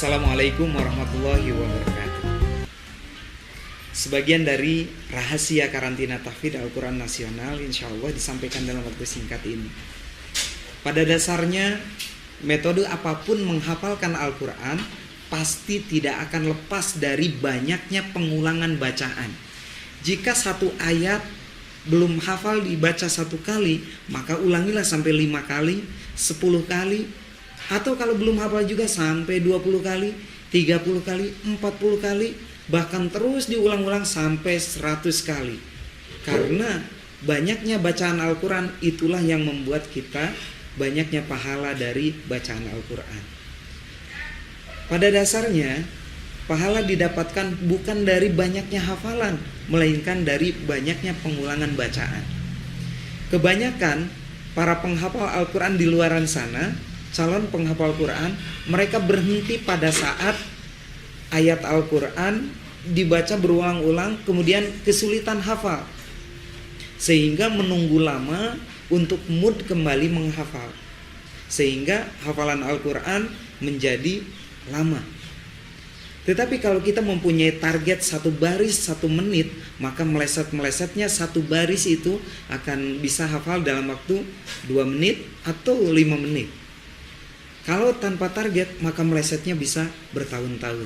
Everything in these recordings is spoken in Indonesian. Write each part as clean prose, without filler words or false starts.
Assalamualaikum warahmatullahi wabarakatuh. Sebagian dari rahasia karantina tahfidz Al-Quran Nasional insya Allah disampaikan dalam waktu singkat ini. Pada dasarnya, metode apapun menghafalkan Al-Quran pasti tidak akan lepas dari banyaknya pengulangan bacaan. Jika satu ayat belum hafal dibaca satu kali, maka ulangilah sampai 5 kali, 10 kali, atau kalau belum hafal juga sampai 20 kali, 30 kali, 40 kali, bahkan terus diulang-ulang sampai 100 kali. Karena banyaknya bacaan Al-Quran itulah yang membuat kita banyaknya pahala dari bacaan Al-Quran. Pada dasarnya, pahala didapatkan bukan dari banyaknya hafalan, melainkan dari banyaknya pengulangan bacaan. Kebanyakan para penghafal Al-Quran di luaran sana, calon penghafal Quran, mereka berhenti pada saat ayat Al-Quran dibaca berulang-ulang, kemudian kesulitan hafal, sehingga menunggu lama untuk mood kembali menghafal, sehingga hafalan Al-Quran menjadi lama. Tetapi kalau kita mempunyai target satu baris 1 menit, maka meleset-melesetnya satu baris itu akan bisa hafal dalam waktu 2 menit atau 5 menit. Kalau tanpa target, maka melesetnya bisa bertahun-tahun.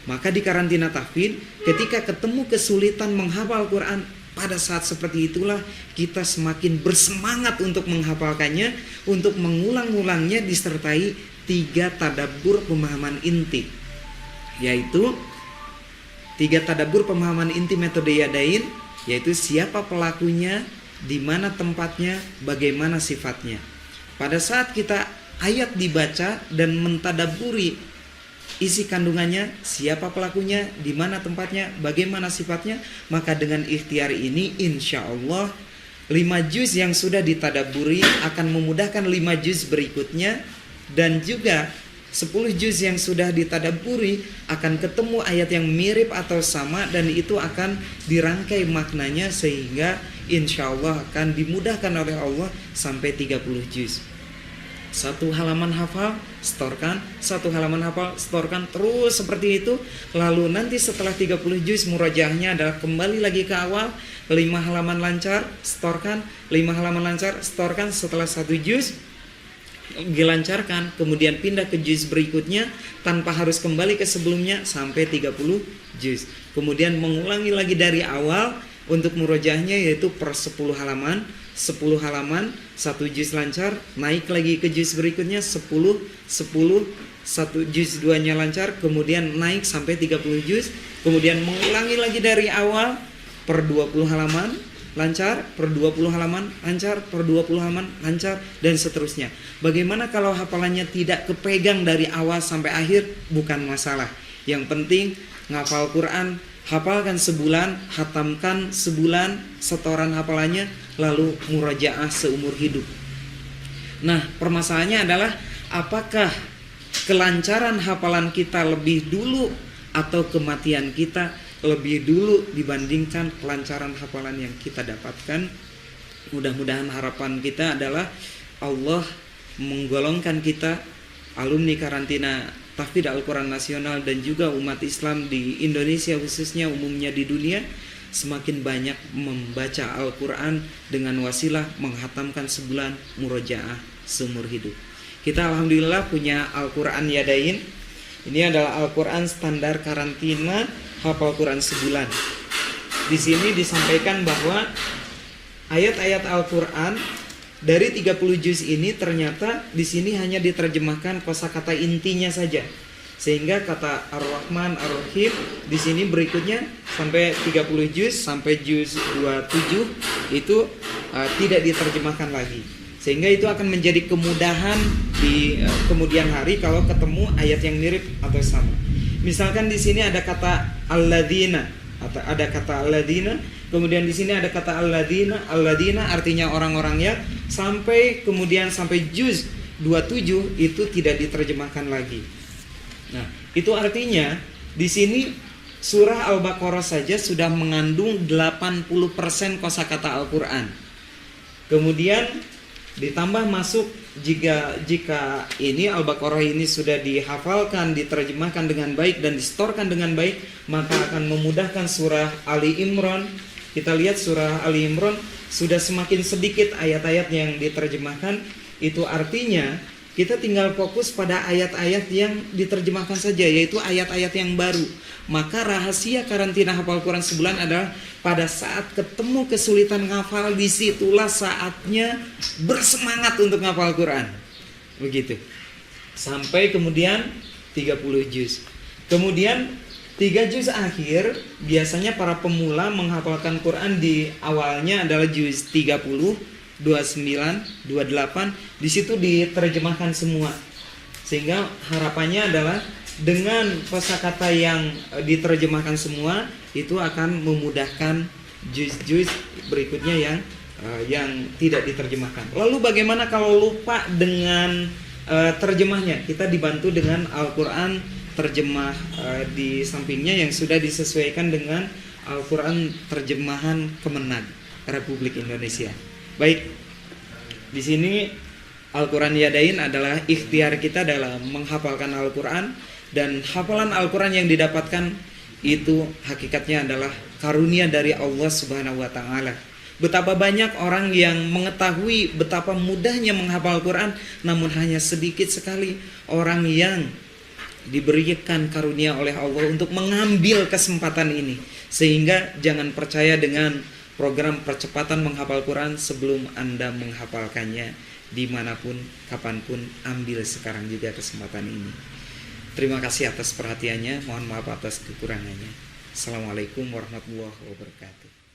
Maka di karantina tahfidz, ketika ketemu kesulitan menghafal Quran, pada saat seperti itulah kita semakin bersemangat untuk menghafalkannya, untuk mengulang-ulangnya disertai 3 tadabbur pemahaman inti, yaitu 3 tadabbur pemahaman inti metode Yadain, yaitu siapa pelakunya, di mana tempatnya, bagaimana sifatnya. Pada saat kita ayat dibaca dan mentadabburi isi kandungannya, siapa pelakunya, di mana tempatnya, bagaimana sifatnya, maka dengan ikhtiar ini insya Allah 5 juz yang sudah ditadabburi akan memudahkan 5 juz berikutnya, dan juga 10 juz yang sudah ditadabburi akan ketemu ayat yang mirip atau sama, dan itu akan dirangkai maknanya sehingga insya Allah akan dimudahkan oleh Allah sampai 30 juz. 1 halaman hafal, setorkan, 1 halaman hafal, setorkan, terus seperti itu. Lalu nanti setelah 30 juz murojaahnya adalah kembali lagi ke awal, 5 halaman lancar, setorkan, 5 halaman lancar, setorkan. Setelah 1 juz dilancarkan, kemudian pindah ke juz berikutnya tanpa harus kembali ke sebelumnya sampai 30 juz. Kemudian mengulangi lagi dari awal untuk murojaahnya, yaitu per 10 halaman, 10 halaman, 1 juz lancar, naik lagi ke juz berikutnya 10, 10, 1 juz 2-nya lancar, kemudian naik sampai 30 juz, kemudian mengulangi lagi dari awal per 20 halaman lancar, per 20 halaman lancar, per 20 halaman lancar, dan seterusnya. Bagaimana kalau hafalannya tidak kepegang dari awal sampai akhir? Bukan masalah. Yang penting ngafal Quran, hafalkan sebulan, hatamkan sebulan, setoran hafalannya, lalu murajaah seumur hidup. Nah, permasalahannya adalah apakah kelancaran hafalan kita lebih dulu atau kematian kita lebih dulu dibandingkan kelancaran hafalan yang kita dapatkan. Mudah-mudahan harapan kita adalah Allah menggolongkan kita, alumni karantina tahfidz Al-Quran Nasional, dan juga umat Islam di Indonesia khususnya, umumnya di dunia, semakin banyak membaca Al-Quran dengan wasilah menghatamkan sebulan, murojaah seumur hidup. Kita alhamdulillah punya Al-Quran Yadain. Ini adalah Al-Quran standar karantina hafal Quran sebulan. Di sini disampaikan bahwa ayat-ayat Al-Quran dari 30 juz ini ternyata di sini hanya diterjemahkan kosakata intinya saja. Sehingga kata Ar-Rahman, Ar-Rahim di sini berikutnya sampai 30 juz sampai juz 27 itu tidak diterjemahkan lagi. Sehingga itu akan menjadi kemudahan di kemudian hari kalau ketemu ayat yang mirip atau sama. Misalkan di sini ada kata alladzina atau ada kata alladzina, kemudian di sini ada kata alladzina, alladzina artinya orang-orang ya, sampai kemudian sampai juz 27 itu tidak diterjemahkan lagi. Nah, itu artinya di sini surah Al-Baqarah saja sudah mengandung 80% kosakata Al-Quran. Kemudian Ditambah masuk jika ini Al-Baqarah ini sudah dihafalkan, diterjemahkan dengan baik dan disetorkan dengan baik, maka akan memudahkan surah Ali Imran. Kita lihat surah Ali Imran sudah semakin sedikit ayat-ayat yang diterjemahkan. Itu artinya kita tinggal fokus pada ayat-ayat yang diterjemahkan saja, yaitu ayat-ayat yang baru. Maka rahasia karantina hafal Quran sebulan adalah pada saat ketemu kesulitan ngafal, disitulah saatnya bersemangat untuk ngafal Quran. Begitu. Sampai kemudian 30 juz. Kemudian 3 juz akhir, biasanya para pemula menghafalkan Quran di awalnya adalah juz 30, 29, 28, di situ diterjemahkan semua. Sehingga harapannya adalah dengan kosakata yang diterjemahkan semua itu akan memudahkan juz-juz berikutnya yang tidak diterjemahkan. Lalu bagaimana kalau lupa dengan terjemahnya? Kita dibantu dengan Al-Qur'an terjemah di sampingnya yang sudah disesuaikan dengan Al-Qur'an terjemahan Kemenag Republik Indonesia. Baik, di sini Al-Quran Yadain adalah ikhtiar kita dalam menghafalkan Al-Quran, dan hafalan Al-Quran yang didapatkan itu hakikatnya adalah karunia dari Allah Subhanahu wa Ta'ala. Betapa banyak orang yang mengetahui betapa mudahnya menghafal Al-Quran, namun hanya sedikit sekali orang yang diberikan karunia oleh Allah untuk mengambil kesempatan ini. Sehingga jangan percaya dengan program percepatan menghafal Quran sebelum Anda menghafalkannya. Dimanapun, kapanpun, ambil sekarang juga kesempatan ini. Terima kasih atas perhatiannya. Mohon maaf atas kekurangannya. Assalamualaikum warahmatullahi wabarakatuh.